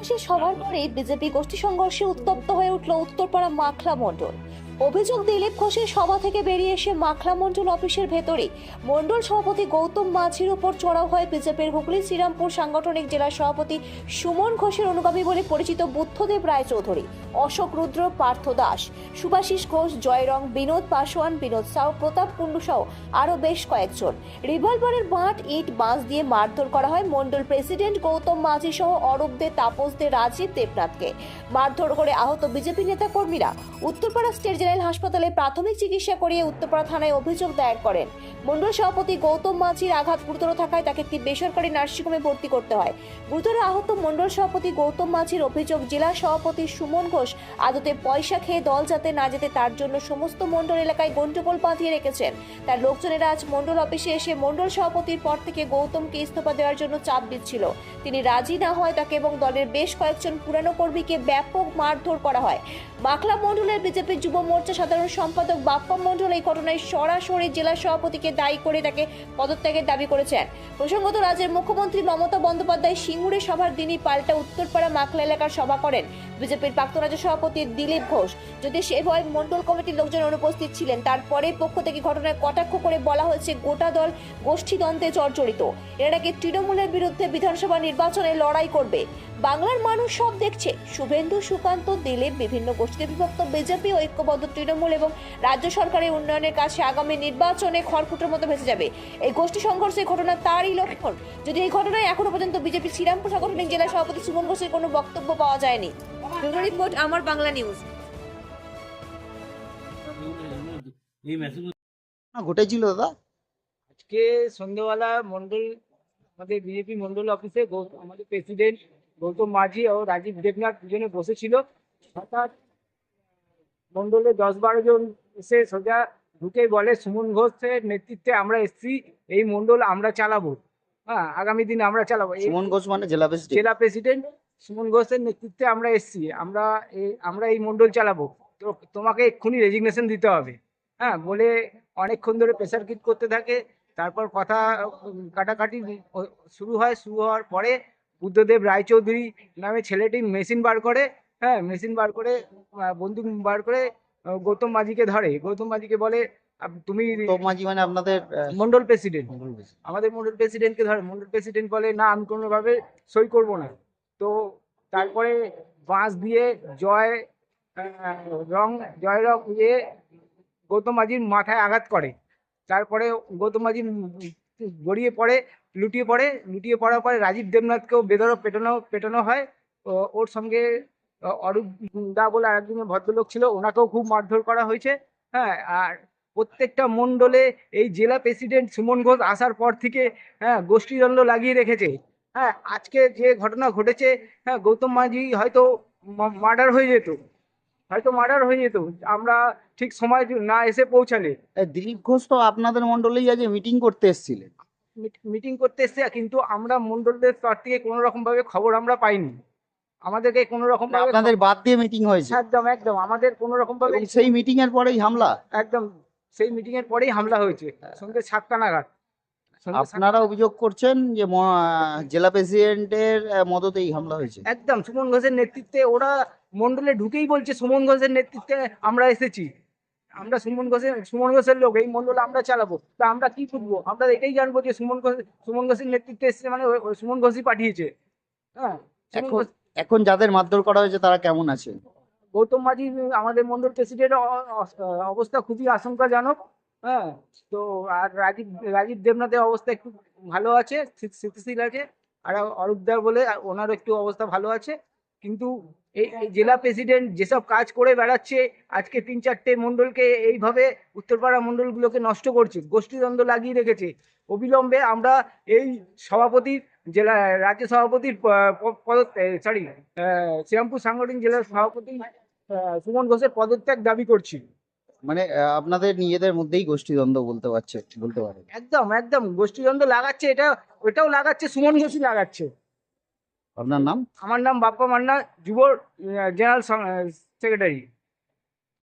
সে সবার পরে বিজেপি গোষ্ঠী সংঘর্ষে উত্তপ্ত হয়ে উঠল উত্তরপাড়া মাখলা মণ্ডল। অভিযোগ, দিলীপ ঘোষের সভা থেকে বেরিয়ে এসে মাখলা মণ্ডল অফিসের ভেতরে মণ্ডল সভাপতি গৌতম মাঝির উপর চড়াও হয় বিজেপির হুগলি শ্রীরামপুর সাংগঠনিক জেলা সভাপতি সুমন ঘোষের অনুগামী বলে পরিচিত বুদ্ধদেব রায়চৌধুরী, অশোক রুদ্র, পার্থ দাস, সুভাষিস ঘোষ, জয়রং, বিনোদ পাসওয়ান, বিনোদ সাউ, প্রতাপ কুণ্ডু সহ আরও বেশ কয়েকজন। রিভলভারের বাঁট, ইট, বাঁশ দিয়ে মারধর করা হয় মণ্ডল প্রেসিডেন্ট গৌতম মাঝি সহ অরূপ দে, তাপস দে, রাজীব দেবনাথকে। মারধর করে আহত বিজেপি নেতা কর্মীরা উত্তরপাড়া স্টেট জেনারেল হাসপাতালে প্রাথমিক চিকিৎসা করিয়ে উত্তরপাড়া থানায় অভিযোগ দায়ের করেন। মণ্ডল সভাপতি গৌতম মাঝির আঘাত গুরুতর থাকায় তাকে একটি বেসরকারি নার্সিংহোমে ভর্তি করতে হয়। গুরুতর আহত মণ্ডল সভাপতি গৌতম মাঝির অভিযোগ, জেলা সভাপতি সুমন ঘোষ আদতে পয়সা খেয়ে দল যাতে না যেতে তার জন্য সমস্ত মণ্ডল এলাকায় গন্ডগোল বাঁধিয়ে রেখেছেন। তার লোকজনেরা আজ মণ্ডল অফিসে এসে মণ্ডল সভাপতির পর থেকে গৌতমকে ইস্তফা দেওয়ার জন্য চাপ দিচ্ছিল। তিনি রাজি না হয় তাকে এবং দলের বেশ কয়েকজন পুরানো কর্মীকে ব্যাপক মারধর করা হয়। মাখলা মণ্ডলের বিজেপি যুব মোর্চা সাধারণ সম্পাদক বাপ্পা মণ্ডল এই ঘটনায় সরাসরি জেলা সভাপতিকে দায়ী করে তাকে পদত্যাগের দাবি করেছেন। প্রসঙ্গত, রাজ্যের মুখ্যমন্ত্রী মমতা বন্দ্যোপাধ্যায় সিঙ্গুরে সভার দিনই পাল্টা উত্তরপাড়া মাখলা এলাকার সভা করেন বিজেপির প্রাক্তন রাজ্য সভাপতি দিলীপ ঘোষ। যদি সে ভয় মণ্ডল কমিটির লোকজন অনুপস্থিত ছিলেন, তারপরে পক্ষ থেকে ঘটনায় কটাক্ষ করে বলা হয়েছে গোটা দল গোষ্ঠীদ্বন্দ্বে জর্জরিত। এরা নাকি তৃণমূলের বিরুদ্ধে বিধানসভা নির্বাচনে লড়াই করবে। বাংলার মানুষ সব দেখছে, শুভেন্দু, সুকান্ত, দিলীপ, বিভিন্ন গোষ্ঠীতে বিভক্ত বিজেপি, ঐক্যবদ্ধ তৃণমূল এবং রাজ্য সরকারের উন্নয়নের কাছে আগামী নির্বাচনে খড়কুটোর মতো ভেসে যাবে। এই গোষ্ঠী সংঘর্ষের ঘটনা তারই লক্ষণ। যদি এই ঘটনায় এখনো পর্যন্ত বিজেপি শ্রীরামপুর সাংগঠনিক জেলা সভাপতি সুমন ঘোষের কোনো বক্তব্য পাওয়া যায়নি। ব্যুরো রিপোর্ট, আমার বাংলা নিউজ। ঘটেছিল দাদা আজকে সন্ধ্যেবেলা মন্ডল আমাদের বিজেপি মন্ডল অফিসে আমাদের প্রেসিডেন্ট গৌতম মাঝি ও রাজীব দেবনাথ দুজনে বসেছিল। হঠাৎ মন্ডলে 10-12 জন এসে সোজা ঢুকে বলে, সুমন ঘোষের নেতৃত্বে আমরা এসছি, এই মন্ডল আমরা চালাবো, হ্যাঁ আগামী দিনে আমরা চালাবো। সুমন ঘোষ মানে জেলা প্রেসিডেন্ট সুমন ঘোষের নেতৃত্বে আমরা এসছি, আমরা এই মন্ডল চালাবো, তো তোমাকে এক্ষুনি রেজিগনেশন দিতে হবে, হ্যাঁ বলে অনেকক্ষণ ধরে প্রেসার কিট করতে থাকে। তারপর কথা কাটাকাটি শুরু হওয়ার পরে বুদ্ধদেব রায়চৌধুরী নামে ছেলেটি মেশিন বার করে, হ্যাঁ মেশিন বার করে বন্দুক বার করে গৌতম মাঝিকে ধরে। গৌতম মাঝিকে বলে, তুমি মাঝি মানে আপনাদের মন্ডল প্রেসিডেন্ট, আমাদের মন্ডল প্রেসিডেন্টকে ধরে। মন্ডল প্রেসিডেন্ট বলে, না আমি কোনোভাবে সই করব না। তো তারপরে বাঁশ দিয়ে জয় রং দিয়ে গৌতম মাঝির মাথায় আঘাত করে। তারপরে গৌতম মাঝি লুটিয়ে পড়ার পরে রাজীব দেবনাথকেও বেধড়ক পেটানো হয়। ওর সঙ্গে অরূপ দা বলে আরেকজন ভদ্রলোক ছিল, ওনাকেও খুব মারধর করা হয়েছে। হ্যাঁ, আর প্রত্যেকটা মণ্ডলে এই জেলা প্রেসিডেন্ট সুমন ঘোষ আসার পর থেকে হ্যাঁ গোষ্ঠীদ্বন্দ্ব লাগিয়ে রেখেছে। হ্যাঁ, আজকে যে ঘটনা ঘটেছে, হ্যাঁ গৌতম মাঝি হয়তো মার্ডার হয়ে যেত, আমরা ঠিক সময় না এসে পৌঁছালে। দিলীপ ঘোষ তো আপনাদের মন্ডলেই আজ মিটিং করতে এসেছিলেন। মিটিং করতে এসছে, কিন্তু আমরা মন্ডলদের তরফ থেকে কোনো রকম ভাবে খবর আমরা পাইনি। আমাদেরকে কোনো রকম ভাবে আপনাদের বাদ দিয়ে মিটিং হয়েছে? একদম আমাদের কোনো রকম ভাবে সেই মিটিং এর পরেই হামলা? একদম সেই মিটিং এর পরেই হামলা হয়েছে, সন্ধ্যে 7টা নাগাদ। আপনারা অভিযোগ করছেন যে জেলা প্রেসিডেন্টের মদতেই হামলা হয়েছে? একদম সুমন ঘোষের নেতৃত্বে, ওরা মন্ডলে ঢুকেই বলছে সুমন ঘোষের নেতৃত্বে আমরা এসেছি, আমরা সুমন ঘোষের লোক, এই মন্ডল আমরা চালাবো। তা আমরা কি করবো? আমরা এটাই জানবো যে সুমন ঘোষের নেতৃত্বে এসেছে, মানে সুমন ঘোষই পাঠিয়েছে। হ্যাঁ, এখন যাদের মারধর করা হয়েছে তারা কেমন আছে? গৌতম মাঝি আমাদের মন্ডল প্রেসিডেন্টের অবস্থা খুবই আশঙ্কাজনক। হ্যাঁ, তো আর রাজীব দেবনাথের অবস্থা একটু ভালো আছে, স্থিতিশীল আছে। আর অরূপদার বলে ওনারও একটু অবস্থা ভালো আছে। কিন্তু এই জেলা প্রেসিডেন্ট যেসব কাজ করে বেড়াচ্ছে, আজকে 3-4টে মন্ডলকে এইভাবে উত্তরপাড়া মন্ডলগুলোকে নষ্ট করছে, গোষ্ঠীদ্বন্দ্ব লাগিয়ে রেখেছে। অবিলম্বে আমরা এই রাজ্য সভাপতির শ্রীরামপুর সাংগঠনিক জেলার সভাপতি সুমন ঘোষের পদত্যাগ দাবি করছি। মানে আপনাদের নিজেদের মধ্যেই গোষ্ঠীদ্বন্দ্ব বলতে পারেন? একদম গোষ্ঠীদ্বন্দ্ব লাগাচ্ছে, ওটাও লাগাচ্ছে, সুমন ঘোষই লাগাচ্ছে। আপনার নাম? আমার নাম বাপ্পা মান্না, যুব জেনারেল সেক্রেটারি।